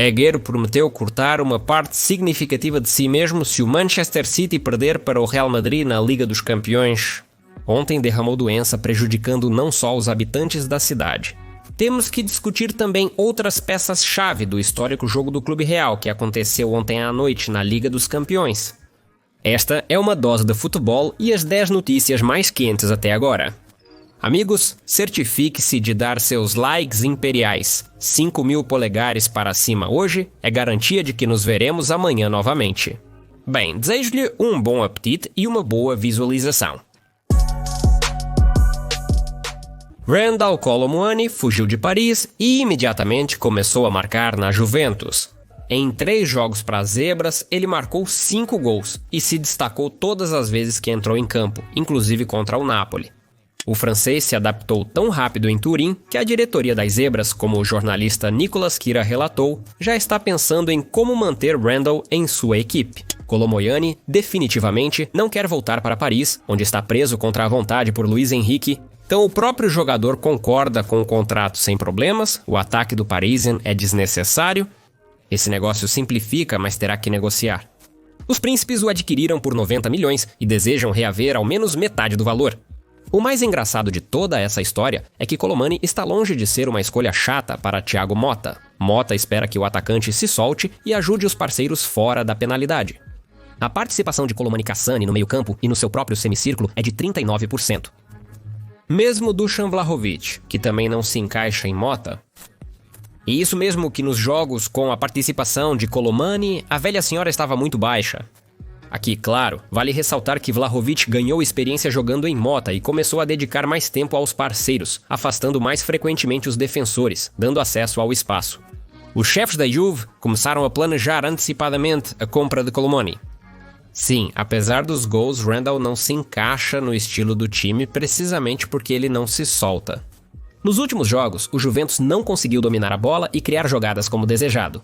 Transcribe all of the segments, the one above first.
Agüero prometeu cortar uma parte significativa de si mesmo se o Manchester City perder para o Real Madrid na Liga dos Campeões. Ontem derramou doença, prejudicando não só os habitantes da cidade. Temos que discutir também outras peças-chave do histórico jogo do Clube Real, que aconteceu ontem à noite na Liga dos Campeões. Esta é uma dose de futebol e as 10 notícias mais quentes até agora. Amigos, certifique-se de dar seus likes imperiais. 5.000 polegares para cima hoje é garantia de que nos veremos amanhã novamente. Bem, desejo-lhe um bom apetite e uma boa visualização. Randal Kolo Muani fugiu de Paris e imediatamente começou a marcar na Juventus. Em 3 jogos para as Zebras, ele marcou 5 gols e se destacou todas as vezes que entrou em campo, inclusive contra o Napoli. O francês se adaptou tão rápido em Turim que a diretoria das Zebras, como o jornalista Nicolas Kira relatou, já está pensando em como manter Randal em sua equipe. Kolo Muani definitivamente não quer voltar para Paris, onde está preso contra a vontade por Luiz Henrique. Então o próprio jogador concorda com o contrato sem problemas, o ataque do Parisien é desnecessário. Esse negócio simplifica, mas terá que negociar. Os príncipes o adquiriram por 90 milhões e desejam reaver ao menos metade do valor. O mais engraçado de toda essa história é que Kolo Muani está longe de ser uma escolha chata para Thiago Motta. Motta espera que o atacante se solte e ajude os parceiros fora da penalidade. A participação de Kolo Muani Cassani no meio-campo e no seu próprio semicírculo é de 39%. Mesmo Dusan Vlahovic, que também não se encaixa em Motta. E isso mesmo que nos jogos com a participação de Kolo Muani, a velha senhora estava muito baixa. Aqui, claro, vale ressaltar que Vlahovic ganhou experiência jogando em Motta e começou a dedicar mais tempo aos parceiros, afastando mais frequentemente os defensores, dando acesso ao espaço. Os chefes da Juve começaram a planejar antecipadamente a compra de Kolo Muani. Sim, apesar dos gols, Randal não se encaixa no estilo do time precisamente porque ele não se solta. Nos últimos jogos, o Juventus não conseguiu dominar a bola e criar jogadas como desejado.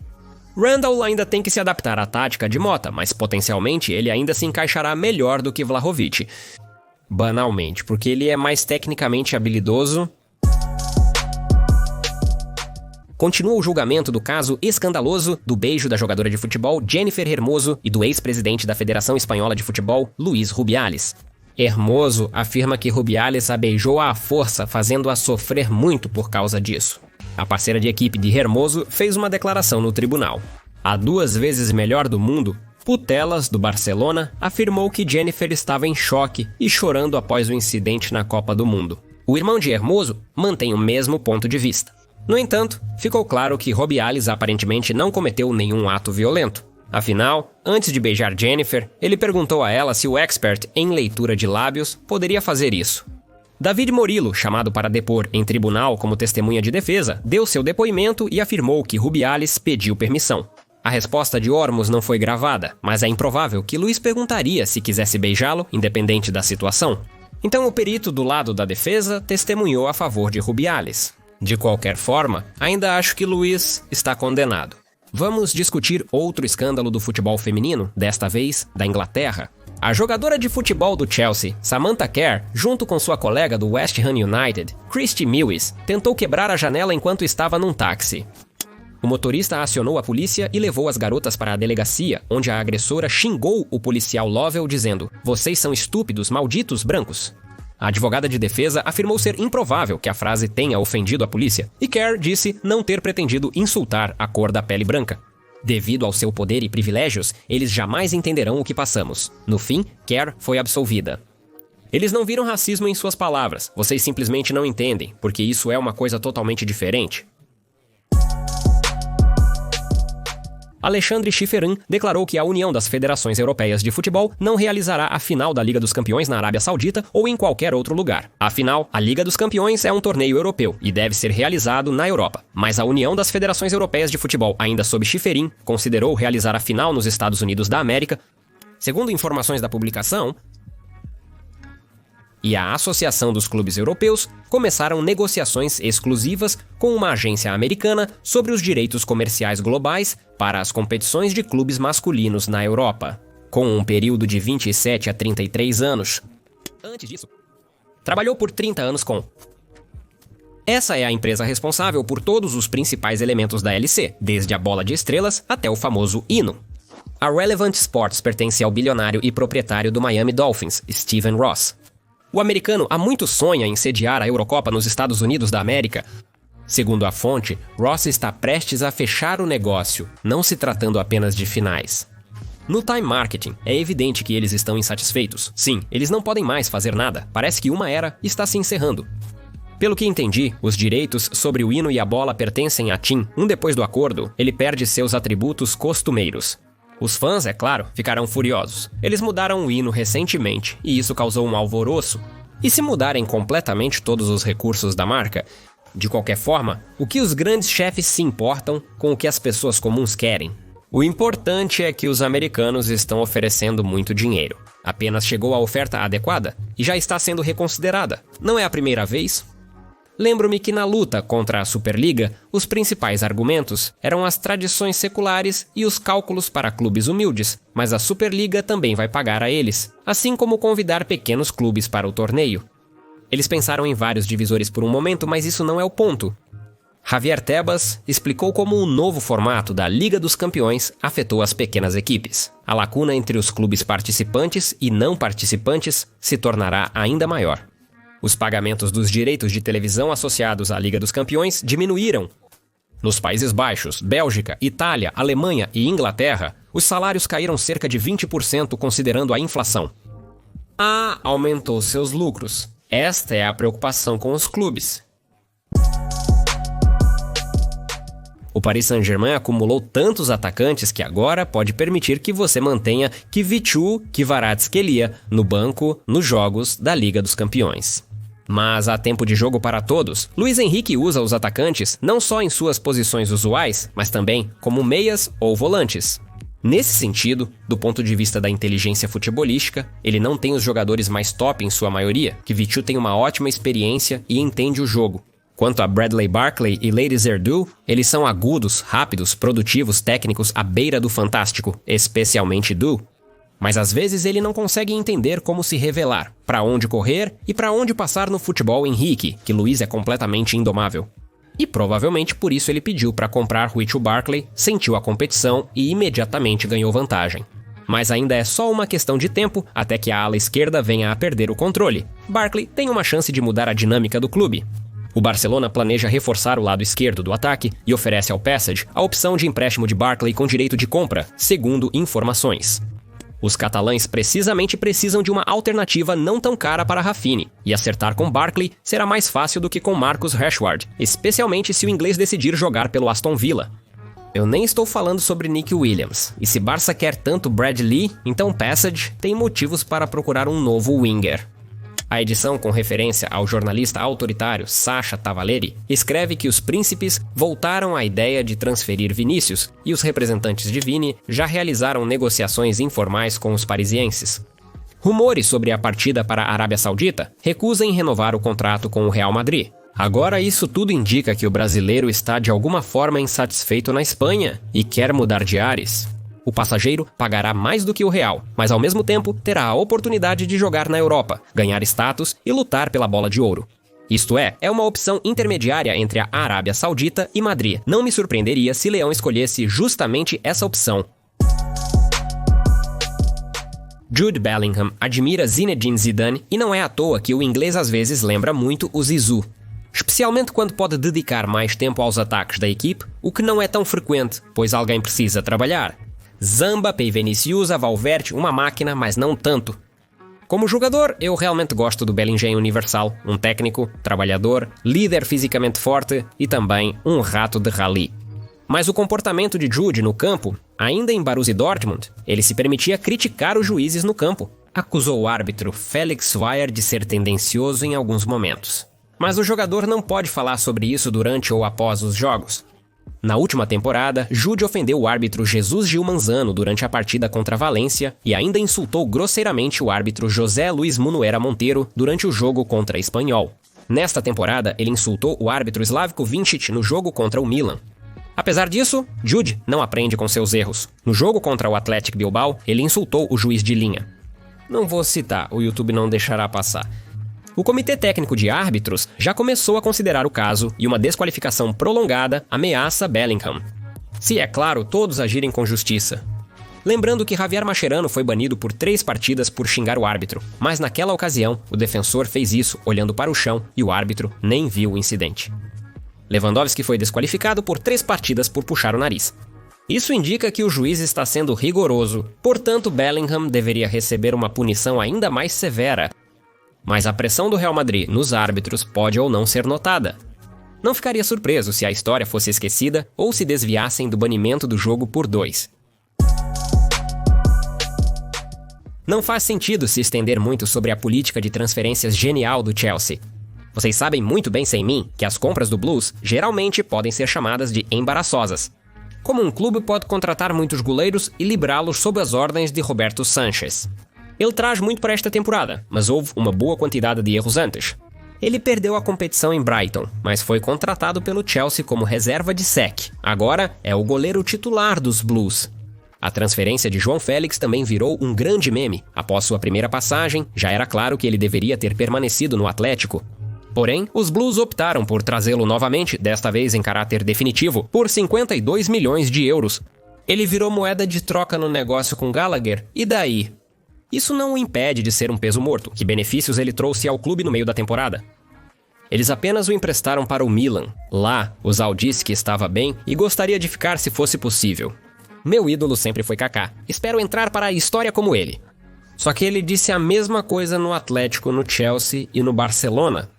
Randal ainda tem que se adaptar à tática de Motta, mas potencialmente ele ainda se encaixará melhor do que Vlahovic. Banalmente, porque ele é mais tecnicamente habilidoso. Continua o julgamento do caso escandaloso do beijo da jogadora de futebol Jennifer Hermoso e do ex-presidente da Federação Espanhola de Futebol, Luis Rubiales. Hermoso afirma que Rubiales a beijou à força, fazendo-a sofrer muito por causa disso. A parceira de equipe de Hermoso fez uma declaração no tribunal. A 2 vezes melhor do mundo, Putellas, do Barcelona, afirmou que Jennifer estava em choque e chorando após o incidente na Copa do Mundo. O irmão de Hermoso mantém o mesmo ponto de vista. No entanto, ficou claro que Rubiales aparentemente não cometeu nenhum ato violento. Afinal, antes de beijar Jennifer, ele perguntou a ela se o expert em leitura de lábios poderia fazer isso. David Morillo, chamado para depor em tribunal como testemunha de defesa, deu seu depoimento e afirmou que Rubiales pediu permissão. A resposta de Ormos não foi gravada, mas é improvável que Luis perguntaria se quisesse beijá-lo, independente da situação. Então o perito do lado da defesa testemunhou a favor de Rubiales. De qualquer forma, ainda acho que Luis está condenado. Vamos discutir outro escândalo do futebol feminino, desta vez da Inglaterra. A jogadora de futebol do Chelsea, Samantha Kerr, junto com sua colega do West Ham United, Christy Mewis, tentou quebrar a janela enquanto estava num táxi. O motorista acionou a polícia e levou as garotas para a delegacia, onde a agressora xingou o policial Lovell dizendo: "Vocês são estúpidos, malditos brancos." A advogada de defesa afirmou ser improvável que a frase tenha ofendido a polícia, e Kerr disse não ter pretendido insultar a cor da pele branca. Devido ao seu poder e privilégios, eles jamais entenderão o que passamos. No fim, Kerr foi absolvida. Eles não viram racismo em suas palavras, vocês simplesmente não entendem, porque isso é uma coisa totalmente diferente. Alexandre Schifferin declarou que a União das Federações Europeias de Futebol não realizará a final da Liga dos Campeões na Arábia Saudita ou em qualquer outro lugar. Afinal, a Liga dos Campeões é um torneio europeu e deve ser realizado na Europa. Mas a União das Federações Europeias de Futebol, ainda sob Schifferin, considerou realizar a final nos Estados Unidos da América. Segundo informações da publicação, e a Associação dos Clubes Europeus começaram negociações exclusivas com uma agência americana sobre os direitos comerciais globais para as competições de clubes masculinos na Europa, com um período de 27 a 33 anos. Antes disso, trabalhou por 30 anos com Essa é a empresa responsável por todos os principais elementos da LC, desde a bola de estrelas até o famoso hino. A Relevant Sports pertence ao bilionário e proprietário do Miami Dolphins, Stephen Ross. O americano há muito sonha em sediar a Eurocopa nos Estados Unidos da América. Segundo a fonte, Ross está prestes a fechar o negócio, não se tratando apenas de finais. No Time Marketing, é evidente que eles estão insatisfeitos. Sim, eles não podem mais fazer nada. Parece que uma era está se encerrando. Pelo que entendi, os direitos sobre o hino e a bola pertencem a Tim. Depois do acordo, ele perde seus atributos costumeiros. Os fãs, é claro, ficarão furiosos. Eles mudaram o hino recentemente, e isso causou um alvoroço. E se mudarem completamente todos os recursos da marca? De qualquer forma, o que os grandes chefes se importam com o que as pessoas comuns querem? O importante é que os americanos estão oferecendo muito dinheiro. Apenas chegou a oferta adequada e já está sendo reconsiderada. Não é a primeira vez. Lembro-me que na luta contra a Superliga, os principais argumentos eram as tradições seculares e os cálculos para clubes humildes, mas a Superliga também vai pagar a eles, assim como convidar pequenos clubes para o torneio. Eles pensaram em vários divisores por um momento, mas isso não é o ponto. Javier Tebas explicou como o novo formato da Liga dos Campeões afetou as pequenas equipes. A lacuna entre os clubes participantes e não participantes se tornará ainda maior. Os pagamentos dos direitos de televisão associados à Liga dos Campeões diminuíram. Nos Países Baixos, Bélgica, Itália, Alemanha e Inglaterra, os salários caíram cerca de 20% considerando a inflação. Aumentou seus lucros. Esta é a preocupação com os clubes. O Paris Saint-Germain acumulou tantos atacantes que agora pode permitir que você mantenha Kvichu Kvaratskhelia no banco nos jogos da Liga dos Campeões. Mas há tempo de jogo para todos. Luiz Henrique usa os atacantes não só em suas posições usuais, mas também como meias ou volantes. Nesse sentido, do ponto de vista da inteligência futebolística, ele não tem os jogadores mais top em sua maioria. Kvichu tem uma ótima experiência e entende o jogo. Quanto a Bradley Barkley e Lady Zerdu, eles são agudos, rápidos, produtivos, técnicos à beira do fantástico, especialmente Du. Mas às vezes ele não consegue entender como se revelar, para onde correr e para onde passar no futebol Henrique, que Luiz é completamente indomável. E provavelmente por isso ele pediu para comprar Ruichu Barkley, sentiu a competição e imediatamente ganhou vantagem. Mas ainda é só uma questão de tempo até que a ala esquerda venha a perder o controle. Barkley tem uma chance de mudar a dinâmica do clube. O Barcelona planeja reforçar o lado esquerdo do ataque e oferece ao Passage a opção de empréstimo de Barkley com direito de compra, segundo informações. Os catalães precisamente precisam de uma alternativa não tão cara para Rafinha, e acertar com Barkley será mais fácil do que com Marcus Rashford, especialmente se o inglês decidir jogar pelo Aston Villa. Eu nem estou falando sobre Nick Williams, e se Barça quer tanto Bradley, então Passage tem motivos para procurar um novo winger. A edição com referência ao jornalista autoritário Sacha Tavaleri escreve que os príncipes voltaram à ideia de transferir Vinícius e os representantes de Vini já realizaram negociações informais com os parisienses. Rumores sobre a partida para a Arábia Saudita recusam renovar o contrato com o Real Madrid. Agora isso tudo indica que o brasileiro está de alguma forma insatisfeito na Espanha e quer mudar de ares. O passageiro pagará mais do que o real, mas ao mesmo tempo terá a oportunidade de jogar na Europa, ganhar status e lutar pela bola de ouro. Isto é uma opção intermediária entre a Arábia Saudita e Madrid. Não me surpreenderia se Leão escolhesse justamente essa opção. Jude Bellingham admira Zinedine Zidane e não é à toa que o inglês às vezes lembra muito o Zizou. Especialmente quando pode dedicar mais tempo aos ataques da equipe, o que não é tão frequente, pois alguém precisa trabalhar. Zamba, Vinicius, Valverde, uma máquina, mas não tanto. Como jogador, eu realmente gosto do belo engenho universal, um técnico, trabalhador, líder fisicamente forte e também um rato de rally. Mas o comportamento de Jude no campo, ainda em Borussia Dortmund, ele se permitia criticar os juízes no campo. Acusou o árbitro Felix Zweier de ser tendencioso em alguns momentos. Mas o jogador não pode falar sobre isso durante ou após os jogos. Na última temporada, Jude ofendeu o árbitro Jesus Gil Manzano durante a partida contra a Valência e ainda insultou grosseiramente o árbitro José Luiz Munuera Monteiro durante o jogo contra Espanyol. Nesta temporada, ele insultou o árbitro Slavko Vincic no jogo contra o Milan. Apesar disso, Jude não aprende com seus erros. No jogo contra o Athletic Bilbao, ele insultou o juiz de linha. Não vou citar, o YouTube não deixará passar. O Comitê Técnico de Árbitros já começou a considerar o caso e uma desqualificação prolongada ameaça Bellingham. Se, é claro, todos agirem com justiça. Lembrando que Javier Mascherano foi banido por 3 partidas por xingar o árbitro, mas naquela ocasião o defensor fez isso olhando para o chão e o árbitro nem viu o incidente. Lewandowski foi desqualificado por 3 partidas por puxar o nariz. Isso indica que o juiz está sendo rigoroso, portanto Bellingham deveria receber uma punição ainda mais severa. Mas a pressão do Real Madrid nos árbitros pode ou não ser notada. Não ficaria surpreso se a história fosse esquecida ou se desviassem do banimento do jogo por 2. Não faz sentido se estender muito sobre a política de transferências genial do Chelsea. Vocês sabem muito bem sem mim que as compras do Blues geralmente podem ser chamadas de embaraçosas. Como um clube pode contratar muitos goleiros e librá-los sob as ordens de Roberto Sanchez. Ele traz muito para esta temporada, mas houve uma boa quantidade de erros antes. Ele perdeu a competição em Brighton, mas foi contratado pelo Chelsea como reserva de Cech. Agora é o goleiro titular dos Blues. A transferência de João Félix também virou um grande meme. Após sua primeira passagem, já era claro que ele deveria ter permanecido no Atlético. Porém, os Blues optaram por trazê-lo novamente, desta vez em caráter definitivo, por 52 milhões de euros. Ele virou moeda de troca no negócio com Gallagher, e daí? Isso não o impede de ser um peso morto. Que benefícios ele trouxe ao clube no meio da temporada? Eles apenas o emprestaram para o Milan. Lá, o Zal disse que estava bem e gostaria de ficar se fosse possível. Meu ídolo sempre foi Kaká. Espero entrar para a história como ele. Só que ele disse a mesma coisa no Atlético, no Chelsea e no Barcelona.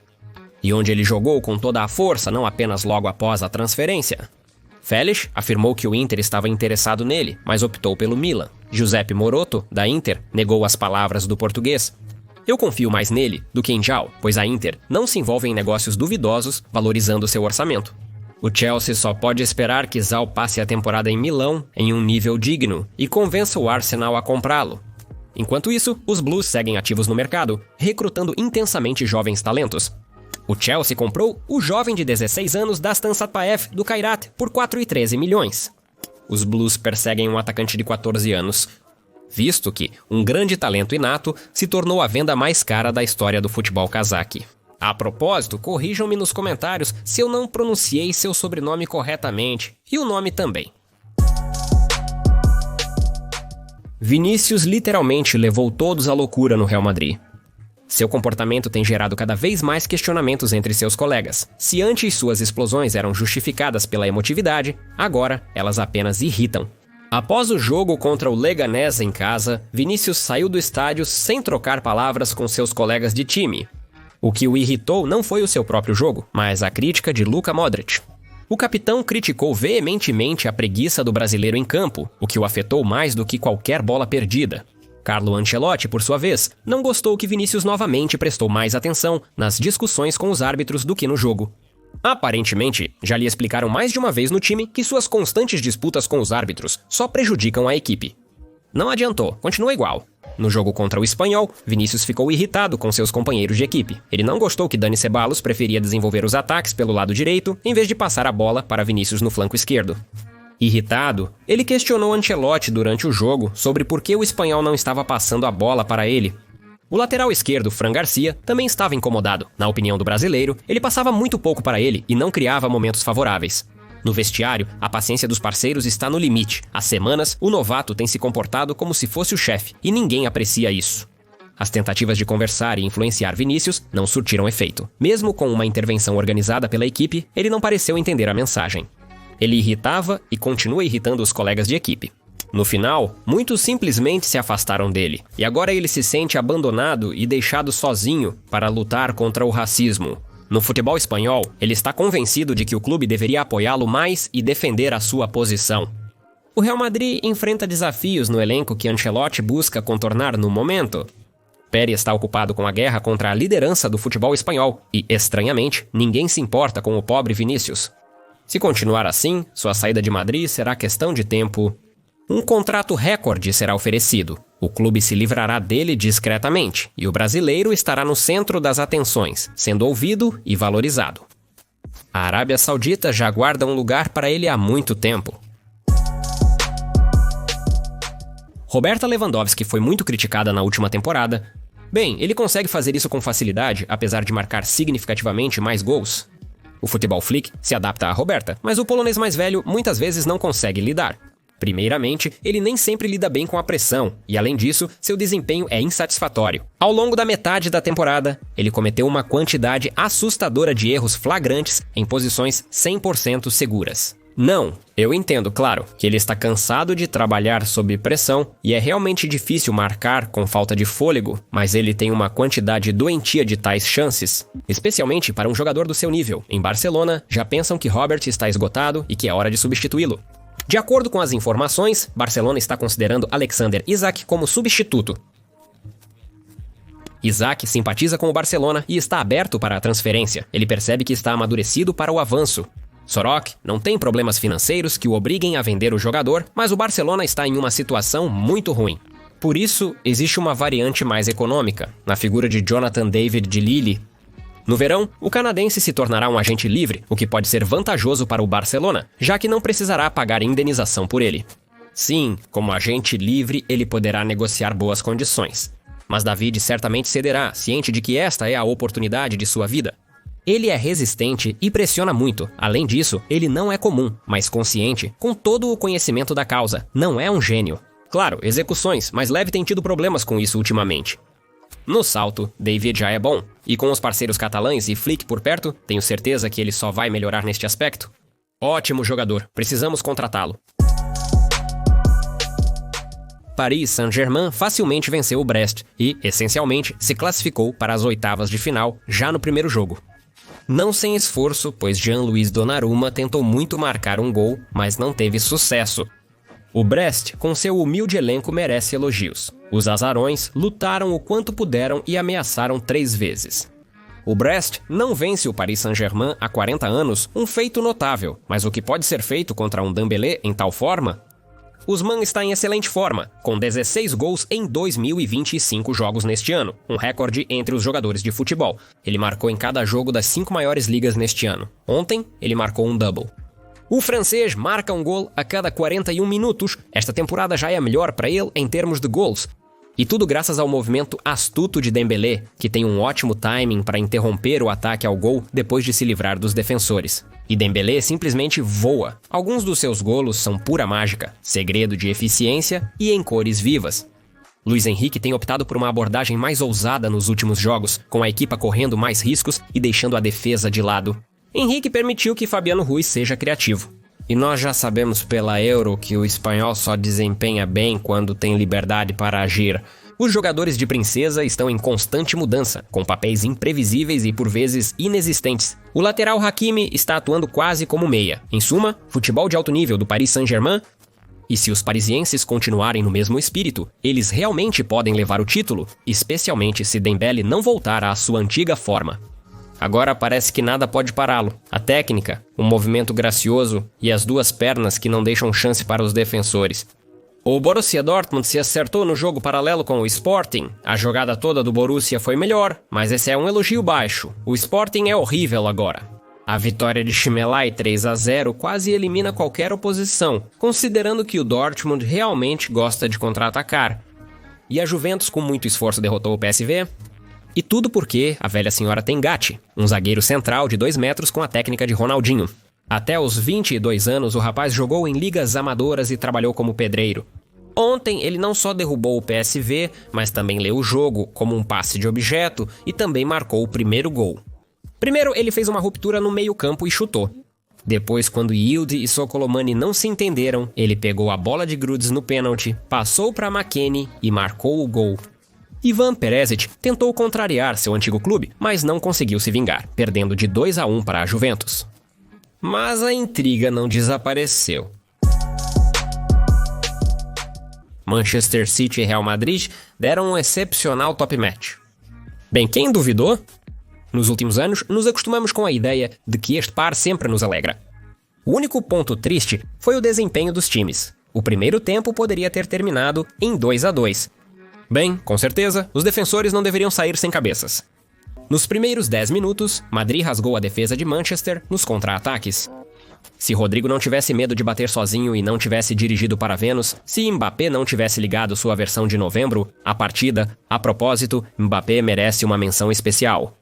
E onde ele jogou com toda a força, não apenas logo após a transferência. Félix afirmou que o Inter estava interessado nele, mas optou pelo Milan. Giuseppe Morotto, da Inter, negou as palavras do português. Eu confio mais nele do que em João, pois a Inter não se envolve em negócios duvidosos, valorizando seu orçamento. O Chelsea só pode esperar que Zal passe a temporada em Milão em um nível digno e convença o Arsenal a comprá-lo. Enquanto isso, os Blues seguem ativos no mercado, recrutando intensamente jovens talentos. O Chelsea comprou o jovem de 16 anos Dastan Satpaev do Kairat por 4,13 milhões. Os Blues perseguem um atacante de 14 anos, visto que um grande talento inato se tornou a venda mais cara da história do futebol cazaque. A propósito, corrijam-me nos comentários se eu não pronunciei seu sobrenome corretamente, e o nome também. Vinícius literalmente levou todos à loucura no Real Madrid. Seu comportamento tem gerado cada vez mais questionamentos entre seus colegas. Se antes suas explosões eram justificadas pela emotividade, agora elas apenas irritam. Após o jogo contra o Leganés em casa, Vinícius saiu do estádio sem trocar palavras com seus colegas de time. O que o irritou não foi o seu próprio jogo, mas a crítica de Luka Modric. O capitão criticou veementemente a preguiça do brasileiro em campo, o que o afetou mais do que qualquer bola perdida. Carlo Ancelotti, por sua vez, não gostou que Vinícius novamente prestou mais atenção nas discussões com os árbitros do que no jogo. Aparentemente, já lhe explicaram mais de uma vez no time que suas constantes disputas com os árbitros só prejudicam a equipe. Não adiantou, continua igual. No jogo contra o Espanhol, Vinícius ficou irritado com seus companheiros de equipe. Ele não gostou que Dani Ceballos preferia desenvolver os ataques pelo lado direito em vez de passar a bola para Vinícius no flanco esquerdo. Irritado, ele questionou Ancelotti durante o jogo sobre por que o espanhol não estava passando a bola para ele. O lateral esquerdo, Fran Garcia, também estava incomodado. Na opinião do brasileiro, ele passava muito pouco para ele e não criava momentos favoráveis. No vestiário, a paciência dos parceiros está no limite. Há semanas, o novato tem se comportado como se fosse o chefe, e ninguém aprecia isso. As tentativas de conversar e influenciar Vinícius não surtiram efeito. Mesmo com uma intervenção organizada pela equipe, ele não pareceu entender a mensagem. Ele irritava e continua irritando os colegas de equipe. No final, muitos simplesmente se afastaram dele, e agora ele se sente abandonado e deixado sozinho para lutar contra o racismo. No futebol espanhol, ele está convencido de que o clube deveria apoiá-lo mais e defender a sua posição. O Real Madrid enfrenta desafios no elenco que Ancelotti busca contornar no momento. Pérez está ocupado com a guerra contra a liderança do futebol espanhol e, estranhamente, ninguém se importa com o pobre Vinícius. Se continuar assim, sua saída de Madrid será questão de tempo. Um contrato recorde será oferecido. O clube se livrará dele discretamente, e o brasileiro estará no centro das atenções, sendo ouvido e valorizado. A Arábia Saudita já guarda um lugar para ele há muito tempo. Roberta Lewandowski foi muito criticada na última temporada, Bem, ele consegue fazer isso com facilidade, apesar de marcar significativamente mais gols. O futebol flick se adapta a Roberta, mas o polonês mais velho muitas vezes não consegue lidar. Primeiramente, ele nem sempre lida bem com a pressão, e além disso, seu desempenho é insatisfatório. Ao longo da metade da temporada, ele cometeu uma quantidade assustadora de erros flagrantes em posições 100% seguras. Não, eu entendo, claro, que ele está cansado de trabalhar sob pressão e é realmente difícil marcar com falta de fôlego, mas ele tem uma quantidade doentia de tais chances, especialmente para um jogador do seu nível. Em Barcelona, já pensam que Robert está esgotado e que é hora de substituí-lo. De acordo com as informações, Barcelona está considerando Alexander Isak como substituto. Isak simpatiza com o Barcelona e está aberto para a transferência. Ele percebe que está amadurecido para o avanço. Sorok não tem problemas financeiros que o obriguem a vender o jogador, mas o Barcelona está em uma situação muito ruim. Por isso, existe uma variante mais econômica, na figura de Jonathan David de Lille. No verão, o canadense se tornará um agente livre, o que pode ser vantajoso para o Barcelona, já que não precisará pagar indenização por ele. Sim, como agente livre, ele poderá negociar boas condições. Mas David certamente cederá, ciente de que esta é a oportunidade de sua vida. Ele é resistente e pressiona muito. Além disso, ele não é comum, mas consciente, com todo o conhecimento da causa. Não é um gênio. Claro, execuções, mas Leve tem tido problemas com isso ultimamente. No salto, David já é bom, e com os parceiros catalães e Flick por perto, tenho certeza que ele só vai melhorar neste aspecto. Ótimo jogador, precisamos contratá-lo. Paris Saint-Germain facilmente venceu o Brest e, essencialmente, se classificou para as oitavas de final já no primeiro jogo. Não sem esforço, pois Jean-Louis Donnarumma tentou muito marcar um gol, mas não teve sucesso. O Brest, com seu humilde elenco, merece elogios. Os azarões lutaram o quanto puderam e ameaçaram 3 vezes. O Brest não vence o Paris Saint-Germain há 40 anos, um feito notável, mas o que pode ser feito contra um Dembélé em tal forma? Usman está em excelente forma, com 16 gols em 2.025 jogos neste ano, um recorde entre os jogadores de futebol. Ele marcou em cada jogo das 5 maiores ligas neste ano. Ontem, ele marcou um double. O francês marca um gol a cada 41 minutos. Esta temporada já é a melhor para ele em termos de gols. E tudo graças ao movimento astuto de Dembélé, que tem um ótimo timing para interromper o ataque ao gol depois de se livrar dos defensores. E Dembélé simplesmente voa. Alguns dos seus golos são pura mágica, segredo de eficiência e em cores vivas. Luiz Henrique tem optado por uma abordagem mais ousada nos últimos jogos, com a equipa correndo mais riscos e deixando a defesa de lado. Henrique permitiu que Fabiano Ruiz seja criativo. E nós já sabemos pela Euro que o espanhol só desempenha bem quando tem liberdade para agir. Os jogadores de Princesa estão em constante mudança, com papéis imprevisíveis e por vezes inexistentes. O lateral Hakimi está atuando quase como meia. Em suma, futebol de alto nível do Paris Saint-Germain. E se os parisienses continuarem no mesmo espírito, eles realmente podem levar o título, especialmente se Dembélé não voltar à sua antiga forma. Agora parece que nada pode pará-lo. A técnica, o movimento gracioso e as 2 pernas que não deixam chance para os defensores. O Borussia Dortmund se acertou no jogo paralelo com o Sporting. A jogada toda do Borussia foi melhor, mas esse é um elogio baixo. O Sporting é horrível agora. A vitória de Chimelai 3-0 quase elimina qualquer oposição, considerando que o Dortmund realmente gosta de contra-atacar. E a Juventus com muito esforço derrotou o PSV. E tudo porque a velha senhora tem Gatti, um zagueiro central de 2 metros com a técnica de Ronaldinho. Até os 22 anos, o rapaz jogou em ligas amadoras e trabalhou como pedreiro. Ontem, ele não só derrubou o PSV, mas também leu o jogo como um passe de objeto e também marcou o primeiro gol. Primeiro, ele fez uma ruptura no meio-campo e chutou. Depois, quando Yildiz e Sokolomani não se entenderam, ele pegou a bola de Grudes no pênalti, passou para McKennie e marcou o gol. Ivan Perisic tentou contrariar seu antigo clube, mas não conseguiu se vingar, perdendo de 2-1 para a Juventus. Mas a intriga não desapareceu. Manchester City e Real Madrid deram um excepcional top match. Bem, quem duvidou? Nos últimos anos, nos acostumamos com a ideia de que este par sempre nos alegra. O único ponto triste foi o desempenho dos times. O primeiro tempo poderia ter terminado em 2-2. Bem, com certeza, os defensores não deveriam sair sem cabeças. Nos primeiros 10 minutos, Madrid rasgou a defesa de Manchester nos contra-ataques. Se Rodrigo não tivesse medo de bater sozinho e não tivesse dirigido para Vênus, se Mbappé não tivesse ligado sua versão de novembro, a partida, a propósito, Mbappé merece uma menção especial.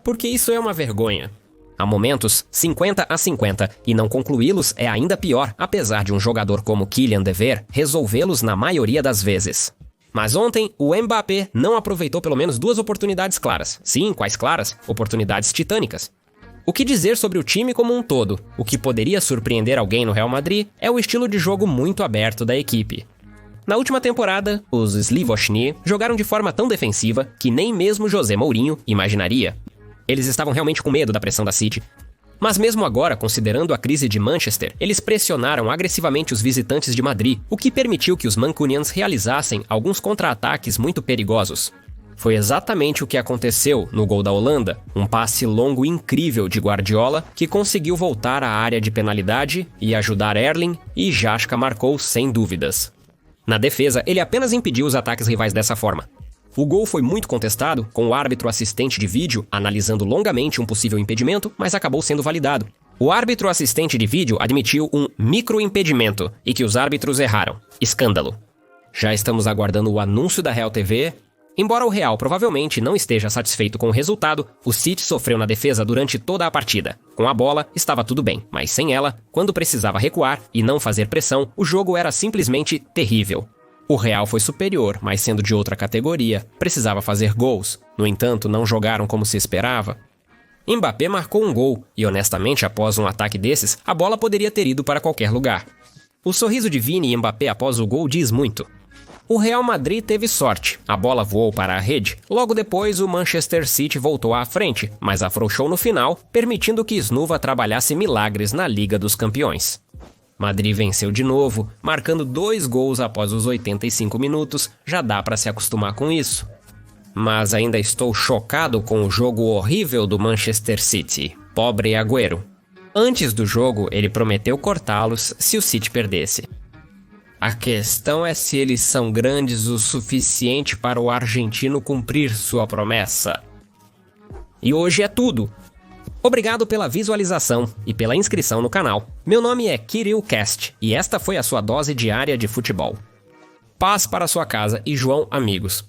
Porque isso é uma vergonha. Há momentos 50-50 e não concluí-los é ainda pior, apesar de um jogador como Kylian dever resolvê-los na maioria das vezes. Mas ontem, o Mbappé não aproveitou pelo menos 2 oportunidades claras. Sim, quais claras? Oportunidades titânicas. O que dizer sobre o time como um todo? O que poderia surpreender alguém no Real Madrid é o estilo de jogo muito aberto da equipe. Na última temporada, os Slivoshny jogaram de forma tão defensiva que nem mesmo José Mourinho imaginaria. Eles estavam realmente com medo da pressão da City. Mas mesmo agora, considerando a crise de Manchester, eles pressionaram agressivamente os visitantes de Madrid, o que permitiu que os Mancunians realizassem alguns contra-ataques muito perigosos. Foi exatamente o que aconteceu no gol da Holanda, um passe longo incrível de Guardiola que conseguiu voltar à área de penalidade e ajudar Erling, e Jasca marcou sem dúvidas. Na defesa, ele apenas impediu os ataques rivais dessa forma. O gol foi muito contestado, com o árbitro assistente de vídeo analisando longamente um possível impedimento, mas acabou sendo validado. O árbitro assistente de vídeo admitiu um microimpedimento e que os árbitros erraram. Escândalo. Já estamos aguardando o anúncio da Real TV. Embora o Real provavelmente não esteja satisfeito com o resultado, o City sofreu na defesa durante toda a partida. Com a bola, estava tudo bem, mas sem ela, quando precisava recuar e não fazer pressão, o jogo era simplesmente terrível. O Real foi superior, mas sendo de outra categoria, precisava fazer gols. No entanto, não jogaram como se esperava. Mbappé marcou um gol, e honestamente, após um ataque desses, a bola poderia ter ido para qualquer lugar. O sorriso de Vini e Mbappé após o gol diz muito. O Real Madrid teve sorte, a bola voou para a rede. Logo depois, o Manchester City voltou à frente, mas afrouxou no final, permitindo que Snuva trabalhasse milagres na Liga dos Campeões. Madrid venceu de novo, marcando 2 gols após os 85 minutos, já dá para se acostumar com isso. Mas ainda estou chocado com o jogo horrível do Manchester City, pobre Agüero. Antes do jogo, ele prometeu cortá-los se o City perdesse. A questão é se eles são grandes o suficiente para o argentino cumprir sua promessa. E hoje é tudo. Obrigado pela visualização e pela inscrição no canal. Meu nome é KirillCast e esta foi a sua dose diária de futebol. Paz para sua casa e João amigos.